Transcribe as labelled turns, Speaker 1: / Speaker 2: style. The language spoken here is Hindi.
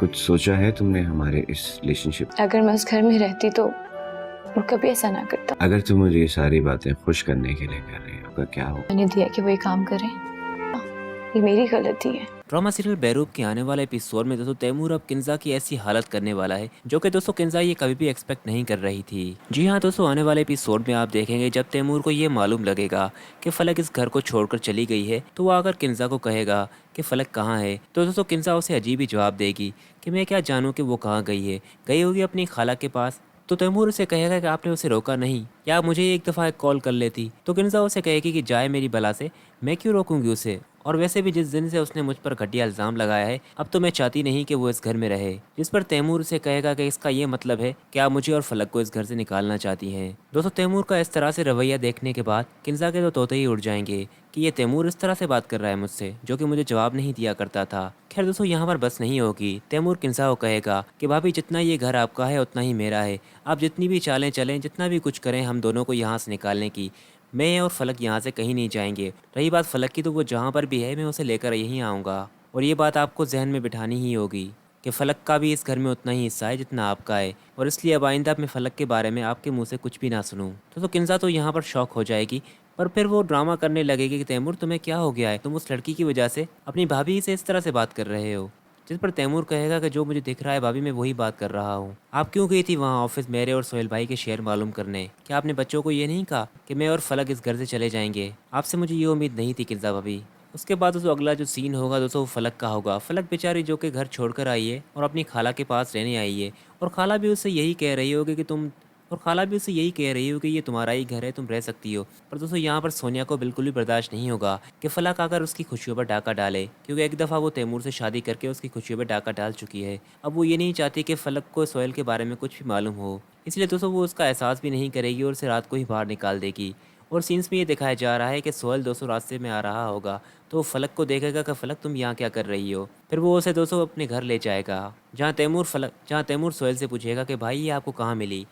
Speaker 1: कुछ सोचा है तुमने हमारे इस रिलेशनशिप?
Speaker 2: अगर मैं उस घर में रहती तो वो कभी ऐसा ना करता।
Speaker 1: अगर तुम मुझे ये सारी बातें खुश करने के लिए कर रही हो तो क्या हो?
Speaker 2: मैंने दिया कि वो ये काम करे, ये मेरी गलती है।
Speaker 3: ड्रामा सीरियल बेरूब के आने वाले एपिसोड में दोस्तों तैमूर अब किंजा की ऐसी हालत करने वाला है जो कि दोस्तों किंजा ये कभी भी एक्सपेक्ट नहीं कर रही थी। जी हाँ दोस्तों, आने वाले एपिसोड में आप देखेंगे जब तैमूर को ये मालूम लगेगा कि फलक इस घर को छोड़कर चली गई है तो वो आकर किंजा को कहेगा कि फलक कहाँ है, तो दोस्तों किंजा उसे अजीब ही जवाब देगी कि मैं क्या जानूँ कि वो कहाँ गई है, गई होगी अपनी खाला के पास। तो तैमूर उसे कहेगा कि आपने उसे रोका नहीं, या आप मुझे एक दफ़ा कॉल कर लेती। तो किंजा उसे कहेगी कि जाए मेरी बला से, मैं क्यों रोकूंगी उसे, और वैसे भी जिस दिन से उसने मुझ पर घटिया इल्ज़ाम लगाया है अब तो मैं चाहती नहीं कि वो इस घर में रहे। जिस पर तैमूर उसे कहेगा कि इसका ये मतलब है कि आप मुझे और फलक को इस घर से निकालना चाहती हैं। दोस्तों तैमूर का इस तरह से रवैया देखने के बाद किंजा के तो तोते ही उड़ जाएंगे कि ये तैमूर इस तरह से बात कर रहा है मुझसे, जो कि मुझे जवाब नहीं दिया करता था। खैर दोस्तों यहाँ पर बस नहीं होगी, तैमूर किंजा को कहेगा कि भाभी जितना ये घर आपका है उतना ही मेरा है, आप जितनी भी चालें चलें, जितना भी कुछ करें हम दोनों को यहाँ से निकालने की, मैं और फलक यहाँ से कहीं नहीं जाएंगे। रही बात फलक की तो वो जहाँ पर भी है मैं उसे लेकर यहीं आऊँगा, और ये बात आपको जहन में बिठानी ही होगी कि फलक का भी इस घर में उतना ही हिस्सा है जितना आपका है, और इसलिए अब आइंदा मैं फलक के बारे में आपके मुंह से कुछ भी ना सुनूं। तो किंजा तो यहाँ पर शौक हो जाएगी, पर फिर वो ड्रामा करने लगेगी कि तैमूर तुम्हें क्या हो गया है, तुम उस लड़की की वजह से अपनी भाभी से इस तरह से बात कर रहे हो। जिस पर तैमूर कहेगा कि जो मुझे दिख रहा है भाभी मैं वही बात कर रहा हूँ। आप क्यों गई थी वहाँ ऑफिस मेरे और सोहेल भाई के शेयर मालूम करने? क्या आपने बच्चों को ये नहीं कहा कि मैं और फलक इस घर से चले जाएंगे? आपसे मुझे ये उम्मीद नहीं थी किंजा भाभी। उसके बाद दोस्तों अगला जो सीन होगा दोस्तों वो फलक का होगा। फलक बेचारी जो कि घर छोड़कर आई है और अपनी खाला के पास रहने आई है, और खाला भी उससे यही कह रही होगी कि तुम और खाला भी उससे यही कह रही हो कि ये तुम्हारा ही घर है, तुम रह सकती हो। पर दोस्तों यहाँ पर सोनिया को बिल्कुल भी बर्दाश्त नहीं होगा कि फलक आकर उसकी खुशियों पर डाका डाले, क्योंकि एक दफ़ा वो तैमूर से शादी करके उसकी खुशियों पर डाका डाल चुकी है। अब वो ये नहीं चाहती कि फलक को सोहेल के बारे में कुछ भी मालूम हो, इसलिए दोस्तों वो उसका एहसास भी नहीं करेगी और उसे रात को ही बाहर निकाल देगी। और सीन्स में ये दिखाया जा रहा है कि सोहेल दोस्तों रास्ते में आ रहा होगा तो वो फलक को देखेगा कि फलक तुम यहाँ क्या कर रही हो, फिर वो उसे दोस्तों अपने घर ले जाएगा, जहाँ तैमूर सोहेल से पूछेगा कि भाई ये आपको कहाँ मिली।